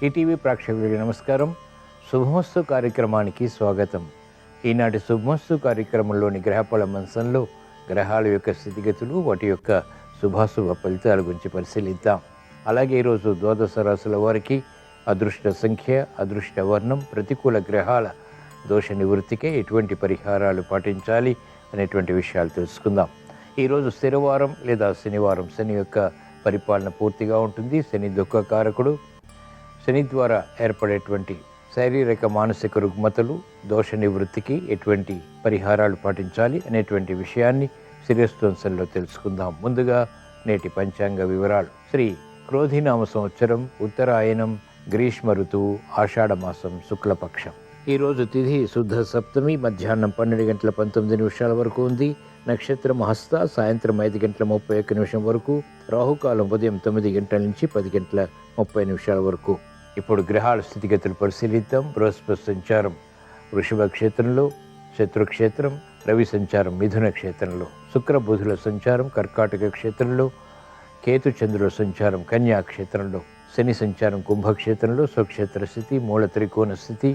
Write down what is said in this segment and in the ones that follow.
ETV ప్రేక్షకులకి నమస్కారం. శుభమస్తు కార్యక్రమానికి స్వాగతం. ఈనాటి శుభమస్తు కార్యక్రమంలోని గ్రహఫల మంచంలో గ్రహాల యొక్క స్థితిగతులు, వాటి యొక్క శుభాశుభ ఫలితాల గురించి పరిశీలిద్దాం. అలాగే ఈరోజు ద్వాదశ రాశుల వారికి అదృష్ట సంఖ్య, అదృష్ట వర్ణం, ప్రతికూల గ్రహాల దోష నివృత్తికే ఎటువంటి పరిహారాలు పాటించాలి అనేటువంటి విషయాలు తెలుసుకుందాం. ఈరోజు స్థిరవారం లేదా శనివారం. శని యొక్క పరిపాలన పూర్తిగా ఉంటుంది. శని దుఃఖకారకుడు. శని ద్వారా ఏర్పడేటువంటి శారీరక మానసిక రుగ్మతలు, దోష నివృత్తికి ఎటువంటి పరిహారాలు పాటించాలి అనేటువంటి విషయాన్ని శిరస్వంశంలో తెలుసుకుందాం. ముందుగా నేటి పంచాంగ వివరాలు. శ్రీ క్రోధినామ సంవత్సరం, ఉత్తరాయణం, గ్రీష్మ ఋతువు, ఆషాఢ మాసం, శుక్లపక్షం. ఈరోజు తిథి శుద్ధ సప్తమి, మధ్యాహ్నం 12 గంటల 19 నిమిషాల వరకు ఉంది. నక్షత్రం హస్త, సాయంత్రం 5 గంటల 31 నిమిషం వరకు. రాహుకాలం ఉదయం 9 గంటల నుంచి 10 గంటల 30 నిమిషాల వరకు. ఇప్పుడు గ్రహాల స్థితిగతులు పరిశీలిద్దాం. బృహస్పతి సంచారం వృషభ క్షేత్రంలో, శత్రుక్షేత్రం. రవి సంచారం మిథున క్షేత్రంలో. శుక్ర బుధుల సంచారం కర్కాటక క్షేత్రంలో. కేతు చంద్రుల సంచారం కన్యా క్షేత్రంలో. శని సంచారం కుంభక్షేత్రంలో, స్వక్షేత్ర స్థితి, మూల త్రికోణ స్థితి.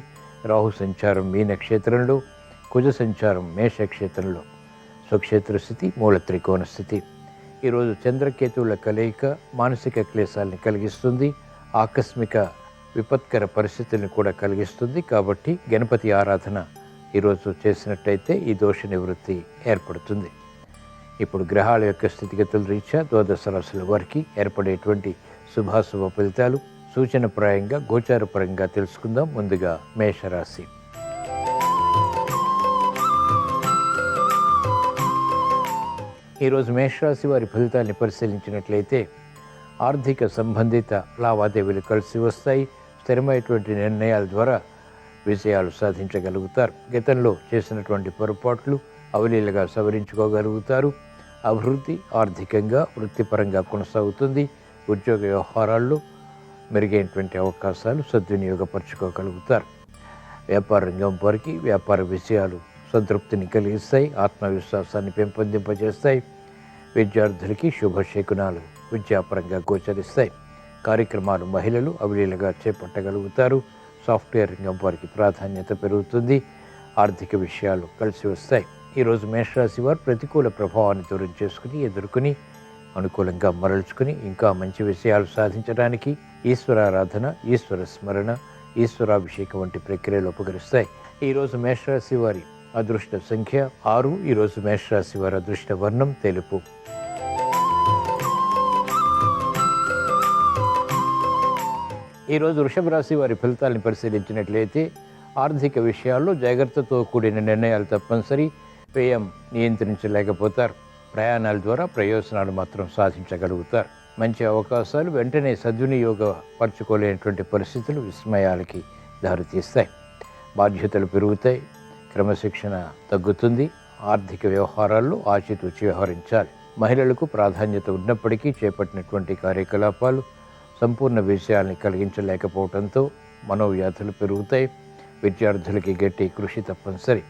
రాహు సంచారం మీన క్షేత్రంలో. కుజ సంచారం మేష క్షేత్రంలో, స్వక్షేత్ర స్థితి, మూల త్రికోణ స్థితి. ఈరోజు చంద్రకేతువుల కలయిక మానసిక క్లేశాలను కలిగిస్తుంది. ఆకస్మిక విపత్కర పరిస్థితులను కూడా కలిగిస్తుంది. కాబట్టి గణపతి ఆరాధన ఈరోజు చేసినట్టయితే ఈ దోష నివృత్తి ఏర్పడుతుంది. ఇప్పుడు గ్రహాల యొక్క స్థితిగతుల రీత్యా ద్వాదశ రాశుల వారికి ఏర్పడేటువంటి శుభాశుభ ఫలితాలు సూచనప్రాయంగా, గోచారపరంగా తెలుసుకుందాం. ముందుగా మేషరాశి. ఈరోజు మేషరాశి వారి ఫలితాన్ని పరిశీలించినట్లయితే ఆర్థిక సంబంధిత లావాదేవీలు కలిసి వస్తాయి. స్థిరమైనటువంటి నిర్ణయాల ద్వారా విజయాలు సాధించగలుగుతారు. గతంలో చేసినటువంటి పొరపాట్లు అవలీలగా సవరించుకోగలుగుతారు. అభివృద్ధి ఆర్థికంగా, వృత్తిపరంగా కొనసాగుతుంది. ఉద్యోగ వ్యవహారాల్లో మెరుగైనటువంటి అవకాశాలు సద్వినియోగపరచుకోగలుగుతారు. వ్యాపార రంగం వారికి వ్యాపార విజయాలు సంతృప్తిని కలిగిస్తాయి, ఆత్మవిశ్వాసాన్ని పెంపొందింపజేస్తాయి. విద్యార్థులకి శుభశకునాలు విద్యాపరంగా గోచరిస్తాయి. కార్యక్రమాలు మహిళలు అవలీలగా చేపట్టగలుగుతారు. సాఫ్ట్వేర్ రంగం వారికి ప్రాధాన్యత పెరుగుతుంది. ఆర్థిక విషయాలు కలిసి వస్తాయి. ఈరోజు మేషరాశి వారు ప్రతికూల ప్రభావాన్ని దూరం చేసుకుని, ఎదుర్కొని, అనుకూలంగా మరల్చుకుని ఇంకా మంచి విషయాలు సాధించడానికి ఈశ్వరారాధన, ఈశ్వర స్మరణ, ఈశ్వరాభిషేకం వంటి ప్రక్రియలు ఉపకరిస్తాయి. ఈరోజు మేషరాశి వారి అదృష్ట సంఖ్య 6. ఈరోజు మేషరాశి వారి అదృష్ట వర్ణం తెలుపు. ఈరోజు వృషభ రాశి వారి ఫలితాలను పరిశీలించినట్లయితే ఆర్థిక విషయాల్లో జాగ్రత్తతో కూడిన నిర్ణయాలు తప్పనిసరి. వ్యయం నియంత్రించలేకపోతారు. ప్రయాణాల ద్వారా ప్రయోజనాలు మాత్రం సాధించగలుగుతారు. మంచి అవకాశాలు వెంటనే సద్వినియోగపరచుకోలేనటువంటి పరిస్థితులు విస్మయాలకి దారితీస్తాయి. బాధ్యతలు పెరుగుతాయి. క్రమశిక్షణ తగ్గుతుంది. ఆర్థిక వ్యవహారాల్లో ఆచితూచి వ్యవహరించాలి. మహిళలకు ప్రాధాన్యత ఉన్నప్పటికీ చేపట్టినటువంటి కార్యకలాపాలు సంపూర్ణ విజయాల్ని కలిగించలేకపోవడంతో మనోవ్యాధులు పెరుగుతాయి. విద్యార్థులకి గట్టి కృషి తప్పనిసరి.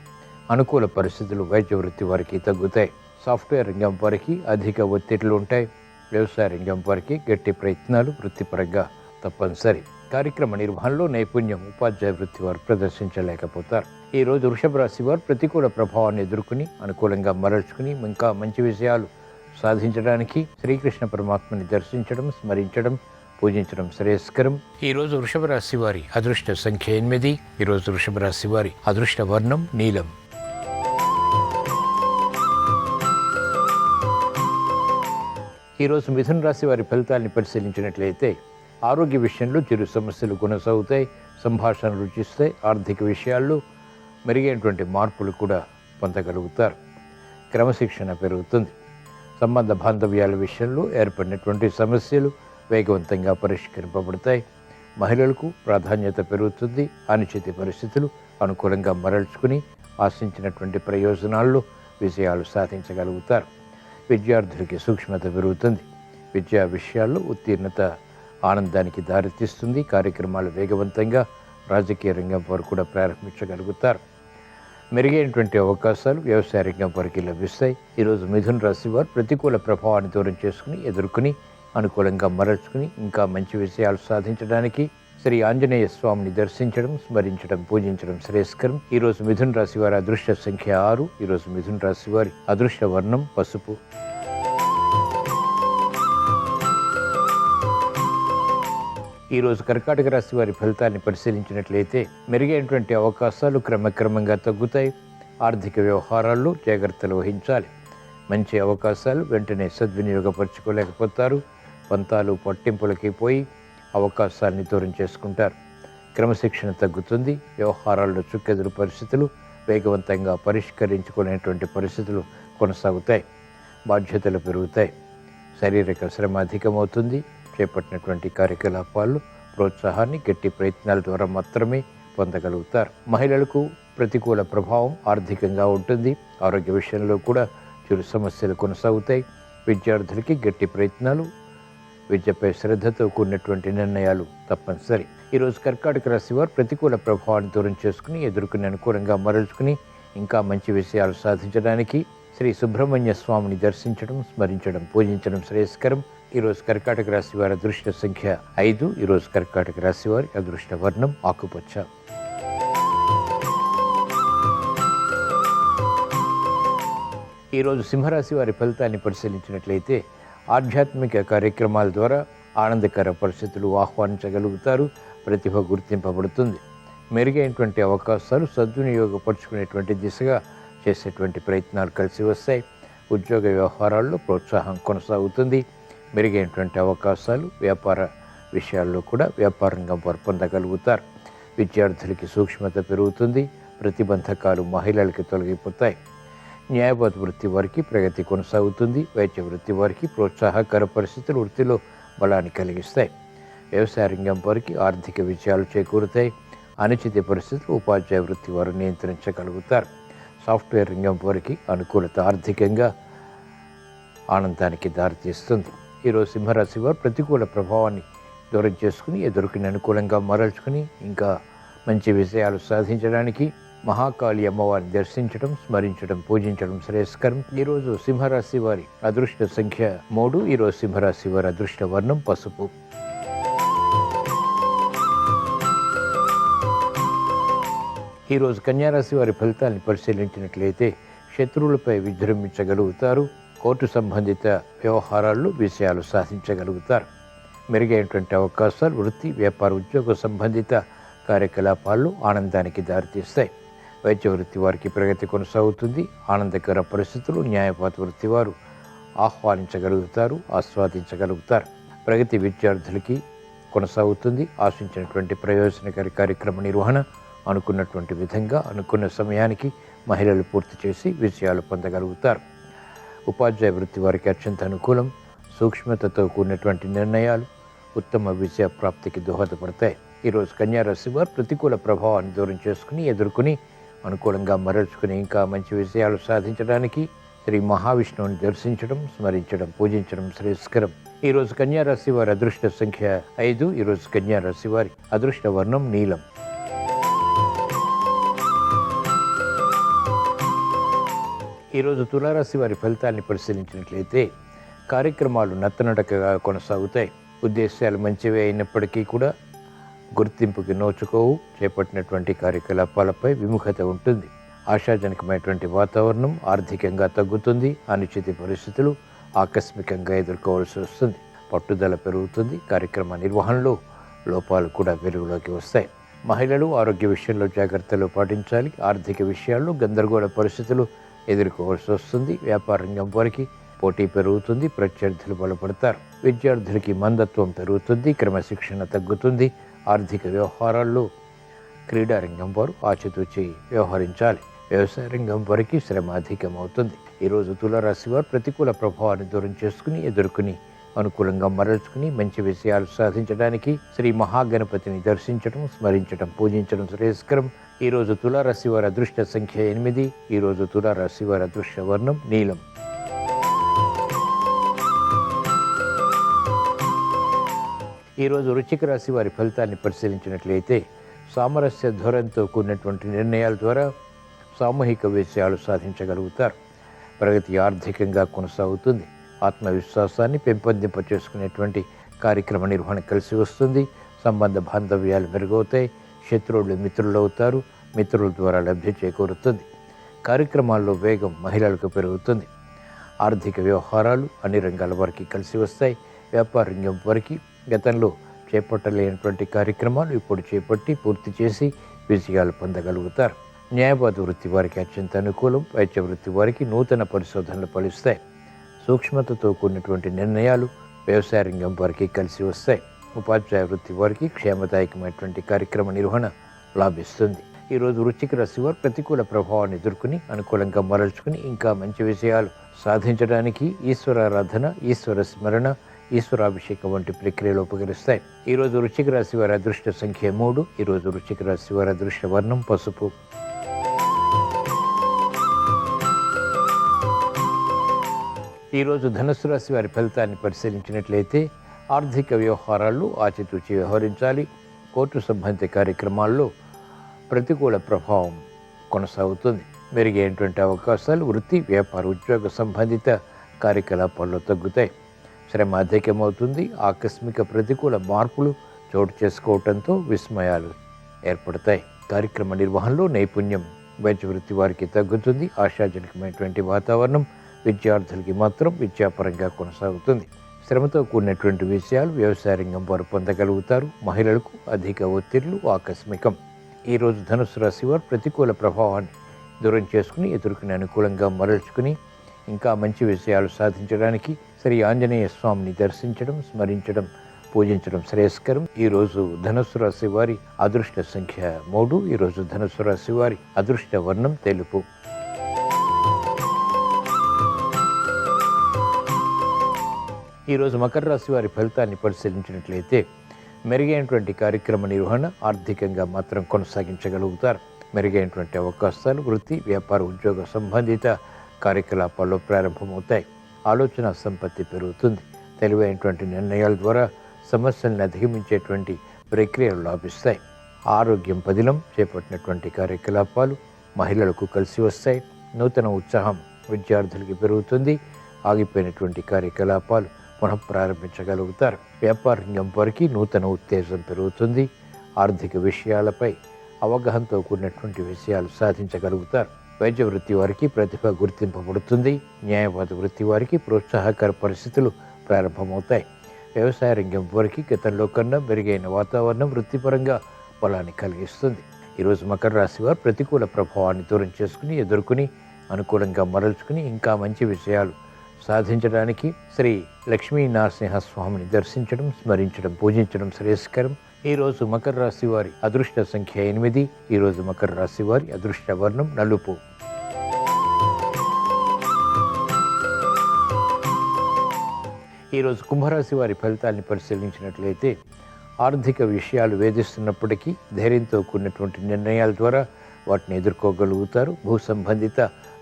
అనుకూల పరిస్థితులు వైద్య వృత్తి వారికి తగ్గుతాయి. సాఫ్ట్వేర్ రంగం వారికి అధిక ఒత్తిళ్లు ఉంటాయి. వ్యవసాయ రంగం వారికి గట్టి ప్రయత్నాలు వృత్తిపరంగా తప్పనిసరి. కార్యక్రమ నిర్వహణలో నైపుణ్యం ఉపాధ్యాయ వృత్తి వారు ప్రదర్శించలేకపోతారు. ఈరోజు వృషభ రాశి వారు ప్రతికూల ప్రభావాన్ని ఎదుర్కొని, అనుకూలంగా మరల్చుకుని ఇంకా మంచి విషయాలు సాధించడానికి శ్రీకృష్ణ పరమాత్మని దర్శించడం, స్మరించడం, పూజించడం శ్రేయస్కరం. ఈరోజు వృషభ రాశి వారి అదృష్ట సంఖ్య 8. ఈరోజు వృషభ రాశి వారి అదృష్ట వర్ణం నీలం. ఈరోజు మిథున రాశి వారి ఫలితాన్ని పరిశీలించినట్లయితే ఆరోగ్య విషయంలో చిరు సమస్యలు కొనసాగుతాయి. సంభాషణలు రుచిస్తాయి. ఆర్థిక విషయాల్లో మెరుగైనటువంటి మార్పులు కూడా పొందగలుగుతారు. క్రమశిక్షణ పెరుగుతుంది. సంబంధ బాంధవ్యాల విషయంలో ఏర్పడినటువంటి సమస్యలు వేగవంతంగా పరిష్కరింపబడతాయి. మహిళలకు ప్రాధాన్యత పెరుగుతుంది. అనిశ్చిత పరిస్థితులు అనుకూలంగా మరల్చుకుని ఆశించినటువంటి ప్రయోజనాల్లో విజయాలు సాధించగలుగుతారు. విద్యార్థులకి సూక్ష్మత పెరుగుతుంది. విద్యా విషయాల్లో ఉత్తీర్ణత ఆనందానికి దారితీస్తుంది. కార్యక్రమాలు వేగవంతంగా రాజకీయ రంగం వారు కూడా ప్రారంభించగలుగుతారు. మెరుగైనటువంటి అవకాశాలు వ్యవసాయ రంగం వారికి లభిస్తాయి. ఈరోజు మిథున రాశి వారు ప్రతికూల ప్రభావాన్ని దూరం చేసుకుని, ఎదుర్కొని, అనుకూలంగా మరల్చుకుని ఇంకా మంచి విషయాలు సాధించడానికి శ్రీ ఆంజనేయ స్వామిని దర్శించడం, స్మరించడం, పూజించడం శ్రేయస్కరం. ఈరోజు మిథున రాశి వారి అదృష్ట సంఖ్య 6. ఈరోజు మిథున రాశి వారి అదృష్ట వర్ణం పసుపు. ఈరోజు కర్కాటక రాశి వారి ఫలితాన్ని పరిశీలించినట్లయితే మెరుగైనటువంటి అవకాశాలు క్రమక్రమంగా తగ్గుతాయి. ఆర్థిక వ్యవహారాల్లో జాగ్రత్తలు వహించాలి. మంచి అవకాశాలు వెంటనే సద్వినియోగపరచుకోలేకపోతారు. పంతాలు పట్టింపులకి పోయి అవకాశాన్ని దూరం చేసుకుంటారు. క్రమశిక్షణ తగ్గుతుంది. వ్యవహారాల్లో చుక్కెదురు పరిస్థితులు వేగవంతంగా పరిష్కరించుకునేటువంటి పరిస్థితులు కొనసాగుతాయి. బాధ్యతలు పెరుగుతాయి. శారీరక శ్రమ అధికమవుతుంది. చేపట్టినటువంటి కార్యకలాపాల్లో ప్రోత్సాహాన్ని గట్టి ప్రయత్నాల ద్వారా మాత్రమే పొందగలుగుతారు. మహిళలకు ప్రతికూల ప్రభావం ఆర్థికంగా ఉంటుంది. ఆరోగ్య విషయంలో కూడా చిరు సమస్యలు కొనసాగుతాయి. విద్యార్థులకి గట్టి ప్రయత్నాలు, విద్యపై శ్రద్ధతో కూడినటువంటి నిర్ణయాలు తప్పనిసరి. ఈరోజు కర్కాటక రాశి వారు ప్రతికూల ప్రభావాన్ని దూరం చేసుకుని ఎదుర్కొని అనుకూలంగా మరల్చుకుని ఇంకా మంచి విషయాలు సాధించడానికి శ్రీ సుబ్రహ్మణ్య స్వామిని దర్శించడం, స్మరించడం, పూజించడం శ్రేయస్కరం. ఈరోజు కర్కాటక రాశి వారి అదృష్ట సంఖ్య 5. ఈరోజు కర్కాటక రాశి వారి అదృష్ట వర్ణం ఆకుపచ్చ. ఈరోజు సింహరాశి వారి ఫలితాన్ని పరిశీలించినట్లయితే ఆధ్యాత్మిక కార్యక్రమాల ద్వారా ఆనందకర పరిస్థితులు ఆహ్వానించగలుగుతారు. ప్రతిభ గుర్తింపబడుతుంది. మెరుగైనటువంటి అవకాశాలు సద్వినియోగపరుచుకునేటువంటి దిశగా చేసేటువంటి ప్రయత్నాలు కలిసి వస్తాయి. ఉద్యోగ వ్యవహారాల్లో ప్రోత్సాహం కొనసాగుతుంది. మెరుగైనటువంటి అవకాశాలు వ్యాపార విషయాల్లో కూడా వ్యాపార రంగం వారు పొందగలుగుతారు. విద్యార్థులకి సూక్ష్మత పెరుగుతుంది. ప్రతిబంధకాలు మహిళలకి తొలగిపోతాయి. న్యాయవాద వృత్తి వారికి ప్రగతి కొనసాగుతుంది. వైద్య వృత్తి వారికి ప్రోత్సాహకర పరిస్థితులు వృత్తిలో బలాన్ని కలిగిస్తాయి. వ్యవసాయ రంగం వారికి ఆర్థిక విజయాలు చేకూరుతాయి. అనిశ్చిత పరిస్థితులు ఉపాధ్యాయ వృత్తి వారు నియంత్రించగలుగుతారు. సాఫ్ట్వేర్ రంగం వారికి అనుకూలత ఆర్థికంగా ఆనందానికి దారితీస్తుంది. ఈరోజు సింహరాశి వారు ప్రతికూల ప్రభావాన్ని దూరం చేసుకుని ఎదుర్కొని అనుకూలంగా మరల్చుకుని ఇంకా మంచి విజయాలు సాధించడానికి మహాకాళి అమ్మవారిని దర్శించడం, స్మరించడం, పూజించడం శ్రేయస్కరం. ఈరోజు సింహరాశి వారి అదృష్ట సంఖ్య 3. ఈరోజు సింహరాశి వారి అదృష్ట వర్ణం పసుపు. ఈరోజు కన్యారాశి వారి ఫలితాలను పరిశీలించినట్లయితే శత్రువులపై విజృంభించగలుగుతారు. కోర్టు సంబంధిత వ్యవహారాల్లో విజయాలు సాధించగలుగుతారు. మెరుగైనటువంటి అవకాశాలు వృత్తి, వ్యాపార, ఉద్యోగ సంబంధిత కార్యకలాపాల్లో ఆనందానికి దారితీస్తాయి. వైద్య వృత్తి వారికి ప్రగతి కొనసాగుతుంది. ఆనందకర పరిస్థితులు న్యాయవాద వృత్తి వారు ఆహ్వానించగలుగుతారు, ఆస్వాదించగలుగుతారు. ప్రగతి విద్యార్థులకి కొనసాగుతుంది. ఆశించినటువంటి ప్రయోజనకారి కార్యక్రమ నిర్వహణ అనుకున్నటువంటి విధంగా అనుకున్న సమయానికి మహిళలు పూర్తి చేసి విజయాలు పొందగలుగుతారు. ఉపాధ్యాయ వృత్తి వారికి అత్యంత అనుకూలం. సూక్ష్మతతో కూడినటువంటి నిర్ణయాలు ఉత్తమ విజయ ప్రాప్తికి దోహదపడతాయి. ఈరోజు కన్యారాశి వారు ప్రతికూల ప్రభావాన్ని దూరం చేసుకుని ఎదుర్కొని అనుకూలంగా మరల్చుకుని ఇంకా మంచి విజయాలు సాధించడానికి శ్రీ మహావిష్ణువుని దర్శించడం, స్మరించడం, పూజించడం శ్రేయస్కరం. ఈరోజు కన్యారాశి వారి అదృష్ట సంఖ్య 5. ఈరోజు కన్యారాశి వారి అదృష్ట వర్ణం నీలం. ఈరోజు తులారాశి వారి ఫలితాన్ని పరిశీలించినట్లయితే కార్యక్రమాలు నత్తనడకగా కొనసాగుతాయి. ఉద్దేశాలు మంచివే అయినప్పటికీ కూడా గుర్తింపుకి నోచుకోవు. చేపట్టినటువంటి కార్యకలాపాలపై విముఖత ఉంటుంది. ఆశాజనకమైనటువంటి వాతావరణం ఆర్థికంగా తగ్గుతుంది. అనిశ్చిత పరిస్థితులు ఆకస్మికంగా ఎదుర్కోవాల్సి వస్తుంది. పట్టుదల పెరుగుతుంది. కార్యక్రమ నిర్వహణలో లోపాలు కూడా వెలుగులోకి వస్తాయి. మహిళలు ఆరోగ్య విషయంలో జాగ్రత్తలు పాటించాలి. ఆర్థిక విషయాల్లో గందరగోళ పరిస్థితులు ఎదుర్కోవాల్సి వస్తుంది. వ్యాపార రంగం వారికి పోటీ పెరుగుతుంది. ప్రత్యర్థులు బలపడతారు. విద్యార్థులకి మందత్వం పెరుగుతుంది. క్రమశిక్షణ తగ్గుతుంది. ఆర్థిక వ్యవహారాల్లో క్రీడా రంగం వారు ఆచితూచి వ్యవహరించాలి. వ్యవసాయ రంగం వారికి శ్రమ అధికమవుతుంది. ఈరోజు తులారాశి వారు ప్రతికూల ప్రభావాన్ని దూరం చేసుకుని ఎదుర్కొని అనుకూలంగా మరల్చుకుని మంచి విషయాలు సాధించడానికి శ్రీ మహాగణపతిని దర్శించడం, స్మరించడం, పూజించడం శ్రేయస్కరం. ఈరోజు తులారాశి వారి అదృష్ట సంఖ్య 8. ఈరోజు తులారాశి వారి అదృష్ట వర్ణం నీలం. ఈరోజు వృశ్చిక రాశి వారి ఫలితాన్ని పరిశీలించినట్లయితే సామరస్య ధోరణితో కూడినటువంటి నిర్ణయాల ద్వారా సామూహిక విజయాలు సాధించగలుగుతారు. ప్రగతి ఆర్థికంగా కొనసాగుతుంది. ఆత్మవిశ్వాసాన్ని పెంపొందింపచేసుకునేటువంటి కార్యక్రమ నిర్వహణ కలిసి వస్తుంది. సంబంధ బాంధవ్యాలు మెరుగవుతాయి. శత్రువులు మిత్రులు అవుతారు. మిత్రుల ద్వారా లబ్ధి చేకూరుతుంది. కార్యక్రమాల్లో వేగం మహిళలకు పెరుగుతుంది. ఆర్థిక వ్యవహారాలు అన్ని రంగాల వారికి కలిసి వస్తాయి. వ్యాపార రంగం వారికి గతంలో చేపట్టలేనటువంటి కార్యక్రమాలు ఇప్పుడు చేపట్టి పూర్తి చేసి విజయాలు పొందగలుగుతారు. న్యాయవాద వృత్తి వారికి అత్యంత అనుకూలం. వైద్య వృత్తి వారికి నూతన పరిశోధనలు ఫలిస్తాయి. సూక్ష్మతతో కూడినటువంటి నిర్ణయాలు వ్యవసాయ రంగం వారికి కలిసి వస్తాయి. ఉపాధ్యాయ వృత్తి వారికి క్షేమదాయకమైనటువంటి కార్యక్రమ నిర్వహణ లాభిస్తుంది. ఈరోజు వృశ్చిక రాశి వారు ప్రతికూల ప్రభావాన్ని ఎదుర్కొని అనుకూలంగా మరల్చుకుని ఇంకా మంచి విషయాలు సాధించడానికి ఈశ్వరారాధన, ఈశ్వర స్మరణ, ఈశ్వరాభిషేకం వంటి ప్రక్రియలు ఉపకరిస్తాయి. ఈరోజు వృశ్చిక రాశి వారి అదృష్ట సంఖ్య 3. ఈరోజు వృశ్చిక రాశి వారి అదృష్ట వర్ణం పసుపు. ఈరోజు ధనుస్సు రాశి వారి ఫలితాన్ని పరిశీలించినట్లయితే ఆర్థిక వ్యవహారాల్లో ఆచితూచి వ్యవహరించాలి. కోర్టు సంబంధిత కార్యక్రమాల్లో ప్రతికూల ప్రభావం కొనసాగుతుంది. మెరుగైనటువంటి అవకాశాలు వృత్తి, వ్యాపార, ఉద్యోగ సంబంధిత కార్యకలాపాల్లో తగ్గుతాయి. శ్రమ అధికమవుతుంది. ఆకస్మిక ప్రతికూల మార్పులు చోటు చేసుకోవడంతో విస్మయాలు ఏర్పడతాయి. కార్యక్రమ నిర్వహణలో నైపుణ్యం వైద్య వృత్తి వారికి తగ్గుతుంది. ఆశాజనకమైనటువంటి వాతావరణం విద్యార్థులకి మాత్రం విద్యాపరంగా కొనసాగుతుంది. శ్రమతో కూడినటువంటి విషయాలు వ్యవసాయ రంగం వారు పొందగలుగుతారు. మహిళలకు అధిక ఒత్తిళ్లు ఆకస్మికం. ఈరోజు ధనుసు రాశి వారు ప్రతికూల ప్రభావాన్ని దూరం చేసుకుని ఎదుర్కొని అనుకూలంగా మరల్చుకుని ఇంకా మంచి విషయాలు సాధించడానికి శ్రీ ఆంజనేయ స్వామిని దర్శించడం, స్మరించడం, పూజించడం శ్రేయస్కరం. ఈరోజు ధనుసు రాశి వారి అదృష్ట సంఖ్య 3. ఈరోజు ధనుసు రాశి వారి అదృష్ట వర్ణం తెలుపు. ఈరోజు మకర రాశి వారి ఫలితాన్ని పరిశీలించినట్లయితే మెరుగైనటువంటి కార్యక్రమ నిర్వహణ ఆర్థికంగా మాత్రం కొనసాగించగలుగుతారు. మెరుగైనటువంటి అవకాశాలు వృత్తి, వ్యాపార, ఉద్యోగ సంబంధిత కార్యకలాపాల్లో ప్రారంభమవుతాయి. ఆలోచన సంపత్తి పెరుగుతుంది. తెలివైనటువంటి నిర్ణయాల ద్వారా సమస్యలను అధిగమించేటువంటి ప్రక్రియలు లాభిస్తాయి. ఆరోగ్యం పదిలం. చేపట్టినటువంటి కార్యకలాపాలు మహిళలకు కలిసి వస్తాయి. నూతన ఉత్సాహం విద్యార్థులకి పెరుగుతుంది. ఆగిపోయినటువంటి కార్యకలాపాలు పునఃప్రారంభించగలుగుతారు. వ్యాపార రంగం వారికి నూతన ఉత్తేజం పెరుగుతుంది. ఆర్థిక విషయాలపై అవగాహనతో కూడినటువంటి విషయాలు సాధించగలుగుతారు. వైద్య వృత్తి వారికి ప్రతిభ గుర్తింపబడుతుంది. న్యాయవాద వృత్తి వారికి ప్రోత్సాహకర పరిస్థితులు ప్రారంభమవుతాయి. వ్యవసాయ రంగం వారికి గతంలో కన్నా మెరుగైన వాతావరణం వృత్తిపరంగా బలాన్ని కలిగిస్తుంది. ఈరోజు మకర రాశి వారు ప్రతికూల ప్రభావాన్ని దూరం చేసుకుని ఎదుర్కొని అనుకూలంగా మరల్చుకుని ఇంకా మంచి విషయాలు సాధించడానికి శ్రీ లక్ష్మీ నరసింహస్వామిని దర్శించడం, స్మరించడం, పూజించడం శ్రేయస్కరం. ఈరోజు మకర రాశి వారి అదృష్ట సంఖ్య 8. ఈరోజు మకర రాశి వారి అదృష్ట వర్ణం నలుపు. ఈరోజు కుంభరాశి వారి ఫలితాన్ని పరిశీలించినట్లయితే ఆర్థిక విషయాలు వేధిస్తున్నప్పటికీ ధైర్యంతో కూడినటువంటి నిర్ణయాల ద్వారా వాటిని ఎదుర్కోగలుగుతారు. భూ సంబంధిత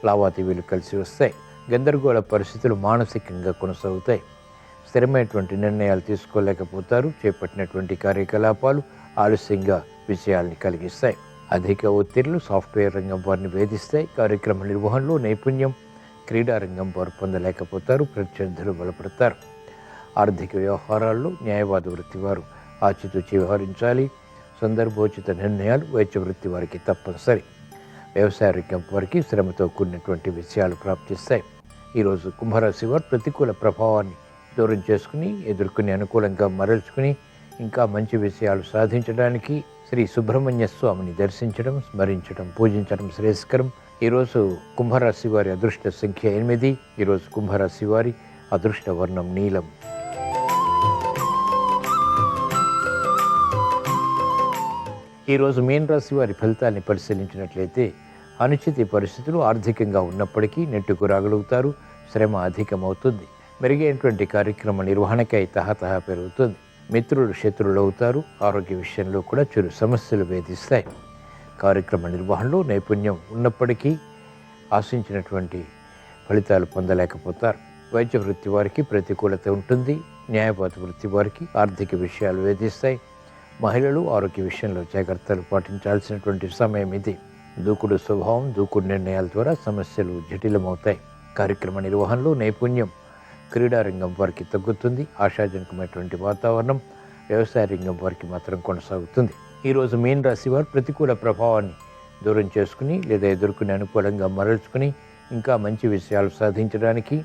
లావాదేవీలు కలిసి వస్తాయి. గందరగోళ పరిస్థితులు మానసికంగా కొనసాగుతాయి. స్థిరమైనటువంటి నిర్ణయాలు తీసుకోలేకపోతారు. చేపట్టినటువంటి కార్యకలాపాలు ఆలస్యంగా విజయాల్ని కలిగిస్తాయి. అధిక ఒత్తిళ్లు సాఫ్ట్వేర్ రంగం వారిని వేధిస్తాయి. కార్యక్రమ నిర్వహణలో నైపుణ్యం క్రీడా రంగం వారు పొందలేకపోతారు. ప్రత్యర్థులు బలపడతారు. ఆర్థిక వ్యవహారాల్లో న్యాయవాద వృత్తి వారు ఆచితూచి వ్యవహరించాలి. సందర్భోచిత నిర్ణయాలు వైద్య వృత్తి వారికి తప్పనిసరి. వ్యవసాయ రంగం వారికి శ్రమతో కూడినటువంటి విషయాలు ప్రాప్తిస్తాయి. ఈరోజు కుంభరాశి వారు ప్రతికూల ప్రభావాన్ని దూరం చేసుకుని ఎదుర్కొని అనుకూలంగా మరల్చుకుని ఇంకా మంచి విషయాలు సాధించడానికి శ్రీ సుబ్రహ్మణ్య స్వామిని దర్శించడం, స్మరించడం, పూజించడం శ్రేయస్కరం. ఈరోజు కుంభరాశి వారి అదృష్ట సంఖ్య 8. ఈరోజు కుంభరాశి వారి అదృష్ట వర్ణం నీలం. ఈరోజు మీన రాశి వారి ఫలితాన్ని పరిశీలించినట్లయితే అనుచిత పరిస్థితులు ఆర్థికంగా ఉన్నప్పటికీ నెట్టుకు రాగలుగుతారు. శ్రమ అధికమవుతుంది. మెరుగైనటువంటి కార్యక్రమ నిర్వహణకై తహతహ పెరుగుతుంది. మిత్రులు శత్రువులు అవుతారు. ఆరోగ్య విషయంలో కూడా చిరు సమస్యలు వేధిస్తాయి. కార్యక్రమ నిర్వహణలో నైపుణ్యం ఉన్నప్పటికీ ఆశించినటువంటి ఫలితాలు పొందలేకపోతారు. వైద్య వృత్తి వారికి ప్రతికూలత ఉంటుంది. న్యాయవాద వృత్తి వారికి ఆర్థిక విషయాలు వేధిస్తాయి. మహిళలు ఆరోగ్య విషయంలో జాగ్రత్తలు పాటించాల్సినటువంటి సమయం ఇది. దూకుడు స్వభావం, దూకుడు నిర్ణయాల ద్వారా సమస్యలు జటిలమవుతాయి. కార్యక్రమ నిర్వహణలో నైపుణ్యం క్రీడారంగం వారికి తగ్గుతుంది. ఆశాజనకమైనటువంటి వాతావరణం వ్యవసాయ రంగం వారికి మాత్రం కొనసాగుతుంది. ఈరోజు మీన రాశి వారు ప్రతికూల ప్రభావాన్ని దూరం చేసుకుని లేదా ఎదుర్కొని అనుకూలంగా మరల్చుకుని ఇంకా మంచి విషయాలు సాధించడానికి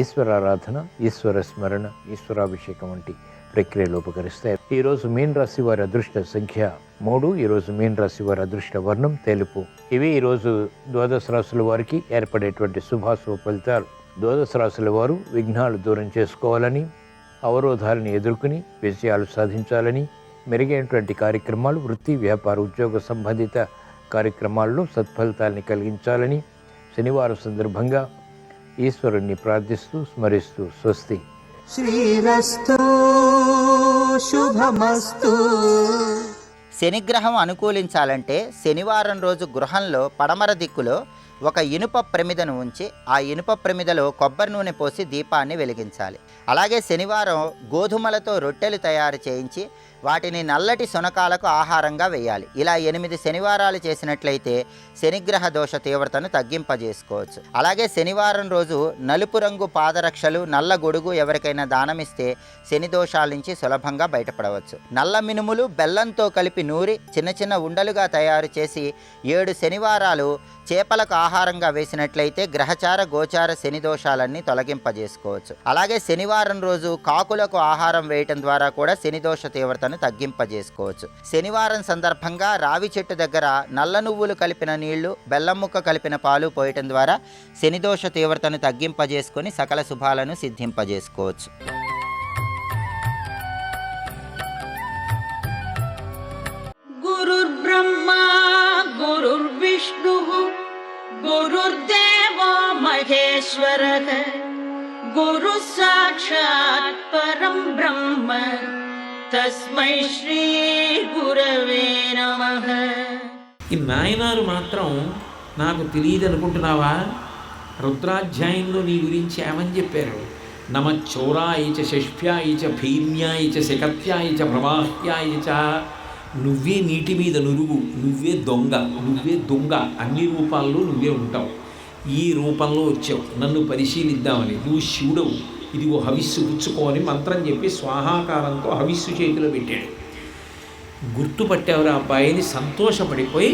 ఈశ్వరారాధన, ఈశ్వర స్మరణ, ఈశ్వరాభిషేకం వంటి ప్రక్రియలు ఉపకరిస్తాయి. ఈరోజు మీన రాశి వారి అదృష్ట సంఖ్య 3. ఈరోజు మీన రాశి వారి అదృష్ట వర్ణం తెలుపు. ఇవి ఈరోజు ద్వాదశ రాశుల వారికి ఏర్పడేటువంటి శుభాశుభ ఫలితాలు. ద్వాదశ రాశుల వారు విఘ్నాలు దూరం చేసుకోవాలని, అవరోధాలను ఎదుర్కొని విజయాలు సాధించాలని, మెరుగైనటువంటి కార్యక్రమాలు, వృత్తి, వ్యాపార, ఉద్యోగ సంబంధిత కార్యక్రమాల్లో సత్ఫలితాలని కలిగించాలని శనివారం సందర్భంగా ఈశ్వరుణ్ణి ప్రార్థిస్తూ స్మరిస్తూ స్వస్తి. శ్రీరస్తు శుభమస్తు. శనిగ్రహం అనుకూలించాలంటే శనివారం రోజు గృహంలో పడమర దిక్కులో ఒక ఇనుప ప్రమిదను ఉంచి ఆ ఇనుప ప్రమిదలో కొబ్బరి నూనె పోసి దీపాన్ని వెలిగించాలి. అలాగే శనివారం గోధుమలతో రొట్టెలు తయారు చేయించి వాటిని నల్లటి శునకాలకు ఆహారంగా వేయాలి. ఇలా 8 శనివారాలు చేసినట్లయితే శనిగ్రహ దోష తీవ్రతను తగ్గింపజేసుకోవచ్చు. అలాగే శనివారం రోజు నలుపు రంగు పాదరక్షలు, నల్ల గొడుగు ఎవరికైనా దానమిస్తే శని దోషాల నుంచి సులభంగా బయటపడవచ్చు. నల్ల మినుములు బెల్లంతో కలిపి నూరి చిన్న చిన్న ఉండలుగా తయారు చేసి 7 శనివారాలు చేపలకు ఆహారంగా వేసినట్లయితే గ్రహచార గోచార శని దోషాలన్నీ తొలగింపజేసుకోవచ్చు. అలాగే శనివారం రోజు కాకులకు ఆహారం వేయటం ద్వారా కూడా శని దోష తీవ్రతను తగ్గింపజేసుకోవచ్చు. శనివారం సందర్భంగా రావి చెట్టు దగ్గర నల్ల నువ్వులు కలిపిన నీళ్లు, బెల్లం ముక్క కలిపిన పాలు పోయటం ద్వారా శని దోష తీవ్రతను తగ్గింపజేసుకొని సకల శుభాలను సిద్ధింపజేసుకోవచ్చు. గురుర్బ్రహ్మా గురుర్విష్ణుః గురుర్దేవో మహేశ్వరః గురుః సాక్షాత్ పరం బ్రహ్మ తస్మై శ్రీ గురవే నమః. ఈ నాయనారు మాత్రం నాకు తెలియదు అనుకుంటున్నావా? రుద్రాధ్యాయంలో నీ గురించి ఏమని చెప్పారు? నమ చౌరాయ చ షష్ఫ్యాయ చ భీమ్యాయ చ శకత్యాయ చ ప్రవాహ్యాయ చ. నువ్వే నీటి మీద నురుగు, నువ్వే దొంగ, నువ్వే దొంగ, అన్ని రూపాల్లో నువ్వే ఉంటావు. ఈ రూపంలో వచ్చావు నన్ను పరిశీలిద్దామని. నువ్వు శివుడవు, ఇదిగో హవిస్సు పుచ్చుకోని మంత్రం చెప్పి స్వాహాకారంతో హవిస్సు చేతిలో పెట్టాడు. గుర్తుపట్టేవారు ఆ అబ్బాయిని. సంతోషపడిపోయి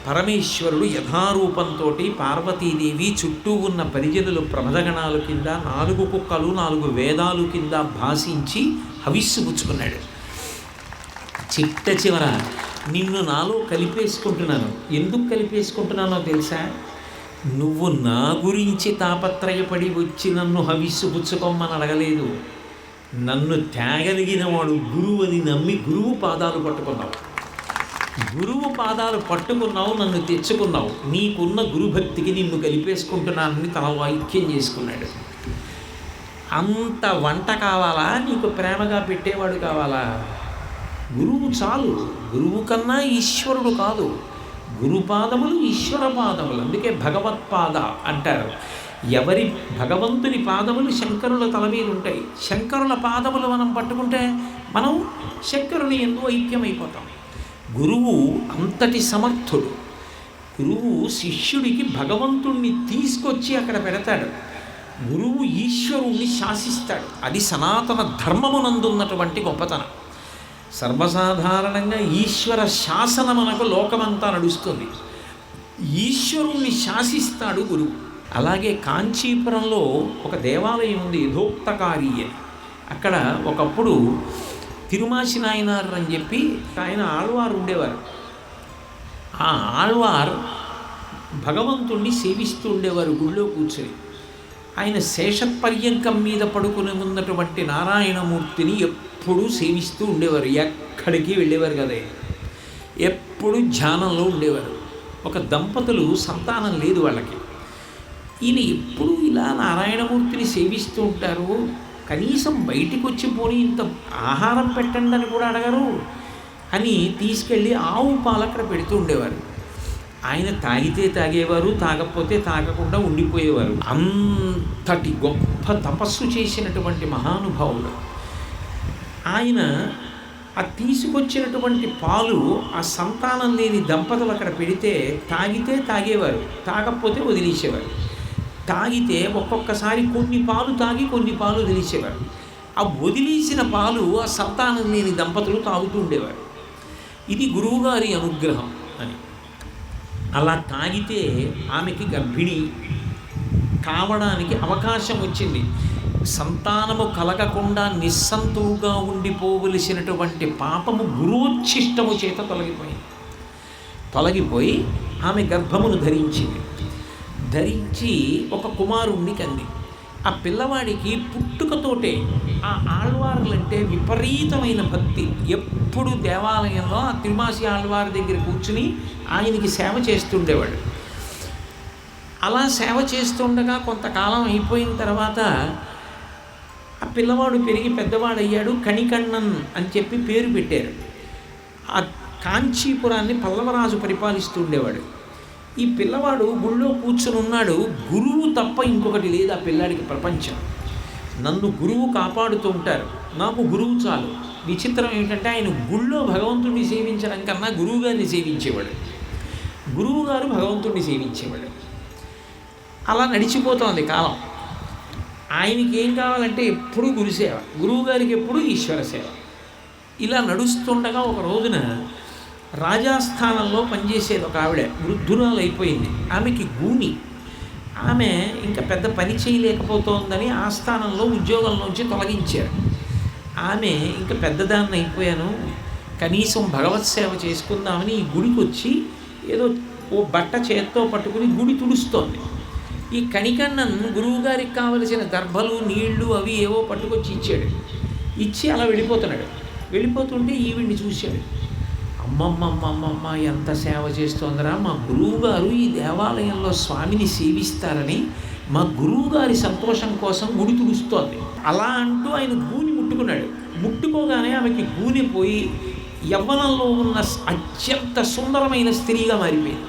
పరమేశ్వరుడు యథారూపంతో పార్వతీదేవి చుట్టూ ఉన్న పరిజనులు ప్రమదగణాల కింద 4 కుక్కలు 4 వేదాలు కింద భాషించి హవిస్సు పుచ్చుకున్నాడు. చిట్ట చివర నిన్ను నాలో కలిపేసుకుంటున్నాను. ఎందుకు కలిపేసుకుంటున్నానో తెలుసా? నువ్వు నా గురించి తాపత్రయపడి వచ్చి నన్ను హవిస్సు పుచ్చుకోమని అడగలేదు. నన్ను తేగలిగిన వాడు గురువు అని నమ్మి గురువు పాదాలు పట్టుకున్నావు. గురువు పాదాలు పట్టుకున్నావు, నన్ను తెచ్చుకున్నావు. నీకున్న గురుభక్తికి నిన్ను కలిపేసుకుంటున్నానని తన ఐక్యం చేసుకున్నాడు. అంత వంట కావాలా? నీకు ప్రేమగా పెట్టేవాడు కావాలా? గురువు చాలు. గురువు కన్నా ఈశ్వరుడు కాదు. గురుపాదములు ఈశ్వర పాదములు. అందుకే భగవత్పాద అంటారు. ఎవరి భగవంతుని పాదములు శంకరుల తల మీద ఉంటాయి. శంకరుల పాదములు మనం పట్టుకుంటే మనం శంకరుని ఎందు ఐక్యమైపోతాం. గురువు అంతటి సమర్థుడు. గురువు శిష్యుడికి భగవంతుణ్ణి తీసుకొచ్చి అక్కడ పెడతాడు. గురువు ఈశ్వరుణ్ణి శాసిస్తాడు. అది సనాతన ధర్మమునందున్నటువంటి గొప్పతనం. సర్వసాధారణంగా ఈశ్వర శాసన మనకు లోకమంతా నడుస్తుంది. ఈశ్వరుణ్ణి శాసిస్తాడు గురువు. అలాగే కాంచీపురంలో ఒక దేవాలయం ఉంది, యథోక్తకారి అని. అక్కడ ఒకప్పుడు తిరుమాసి నాయనార్ అని చెప్పి ఆయన ఆళ్వారు ఉండేవారు. ఆ ఆళ్వార్ భగవంతుణ్ణి సేవిస్తూ ఉండేవారు గుళ్ళో కూర్చొని. ఆయన శేషపర్యంకం మీద పడుకుని ఉన్నటువంటి నారాయణమూర్తిని ఎప్పుడూ సేవిస్తూ ఉండేవారు. ఎక్కడికి వెళ్ళేవారు కదా, ఎప్పుడు ధ్యానంలో ఉండేవారు. ఒక దంపతులు సంతానం లేదు వాళ్ళకి. ఈయన ఎప్పుడు ఇలా నారాయణమూర్తిని సేవిస్తూ ఉంటారు. కనీసం బయటికి వచ్చి పోనీ ఇంత ఆహారం పెట్టండి అని కూడా అడగరు అని తీసుకెళ్ళి ఆవు పాలు అక్కడ పెడుతూ ఉండేవారు. ఆయన తాగితే తాగేవారు, తాగకపోతే తాగకుండా ఉండిపోయేవారు. అంతటి గొప్ప తపస్సు చేసినటువంటి మహానుభావుడు ఆయన. ఆ తీసుకొచ్చినటువంటి పాలు ఆ సంతానం లేని దంపతులు అక్కడ పెడితే తాగితే తాగేవారు, తాగకపోతే వదిలేసేవారు. తాగితే ఒక్కొక్కసారి కొన్ని పాలు తాగి కొన్ని పాలు వదిలేసేవారు. ఆ వదిలేసిన పాలు ఆ సంతానం లేని దంపతులు తాగుతూ ఉండేవారు. ఇది గురువుగారి అనుగ్రహం అని. అలా తాగితే ఆమెకి గర్భిణి కావడానికి అవకాశం వచ్చింది. సంతానము కలగకుండా నిస్సంతువుగా ఉండిపోవలసినటువంటి పాపము గురువోచ్ఛిష్టము చేత తొలగిపోయి ఆమె గర్భమును ధరించి ఒక కుమారుణ్ణి కంది. ఆ పిల్లవాడికి పుట్టుకతోటే ఆ ఆళ్వార్లంటే విపరీతమైన భక్తి. ఎప్పుడు దేవాలయంలో ఆ తిరుమాసి ఆళ్వారి దగ్గర కూర్చుని ఆయనకి సేవ చేస్తుండేవాడు. అలా సేవ చేస్తుండగా కొంతకాలం అయిపోయిన తర్వాత ఆ పిల్లవాడు పెరిగి పెద్దవాడయ్యాడు. కణికണ്ണన్ అని చెప్పి పేరు పెట్టారు. ఆ కాంచీపురాన్ని పల్లవరాజు పరిపాలిస్తూ ఉండేవాడు. ఈ పిల్లవాడు గుళ్ళో కూర్చుని ఉన్నాడు. గురువు తప్ప ఇంకొకటి లేదు ఆ పిల్లాడికి ప్రపంచం. నన్ను గురువు కాపాడుతూ ఉంటారు, నాకు గురువు చాలు. విచిత్రం ఏమిటంటే ఆయన గుళ్ళో భగవంతుడిని సేవించడం కన్నా గురువుగారిని సేవించేవాడు. గురువుగారు భగవంతుడిని సేవించేవాడు. అలా నడిచిపోతోంది కాలం. ఆయనకి ఏం కావాలంటే ఎప్పుడూ గురుసేవ, గురువుగారికి ఎప్పుడూ ఈశ్వర సేవ. ఇలా నడుస్తుండగా ఒక రోజున రాజాస్థానంలో పనిచేసేది ఒక ఆవిడ, వృద్ధురాలు అయిపోయింది. ఆమెకి గూని, ఆమె ఇంకా పెద్ద పని చేయలేకపోతోందని ఆ స్థానంలో ఉద్యోగంలోంచి తొలగించారు. ఆమె ఇంకా పెద్దదాన్ని అయిపోయాను, కనీసం భగవత్ సేవ చేసుకుందామని ఈ గుడికి వచ్చి ఏదో ఓ బట్ట చేత్తో పట్టుకుని గుడి తుడుస్తోంది. ఈ కణికಣ್ಣన్ గురువుగారికి కావలసిన దర్భలు నీళ్లు అవి ఏవో పట్టుకొచ్చి ఇచ్చాడు. ఇచ్చి అలా వెళ్ళిపోతున్నాడు. వెళ్ళిపోతుంటే ఈవిడ్ని చూశాడు. అమ్మమ్మమ్మమ్మమ్మ ఎంత సేవ చేస్తోందిరా, మా గురువుగారు ఈ దేవాలయంలో స్వామిని సేవిస్తారని మా గురువుగారి సంతోషం కోసం గుడి తుడుస్తోంది. అలా అంటూ ఆయన గూని ముట్టుకున్నాడు. ముట్టుకోగానే ఆమెకి గూని పోయి యవ్వనంలో ఉన్న అత్యంత సుందరమైన స్త్రీగా మారిపోయింది.